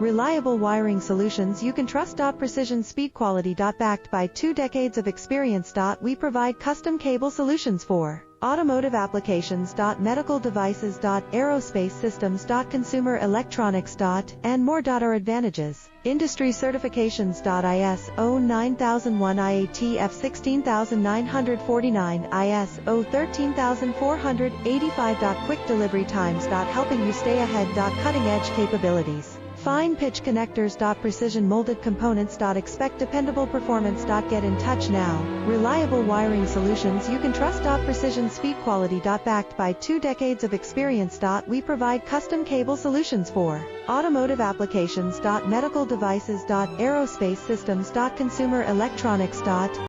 Reliable wiring solutions you can trust. Precision speed quality. Backed by 2 decades of experience. We provide custom cable solutions for automotive applications. Medical devices. Aerospace systems. Consumer electronics. And more. Our advantages: industry certifications. ISO 9001, IATF 16949, ISO 13485. Quick delivery times. Helping you stay ahead. Cutting edge capabilities. Fine pitch connectors. Precision molded components. Expect dependable performance. Get in touch now. Reliable wiring solutions you can trust. Precision speed quality. Backed by 2 decades of experience. We provide custom cable solutions for automotive applications. Medical devices. Aerospace systems. Consumer electronics.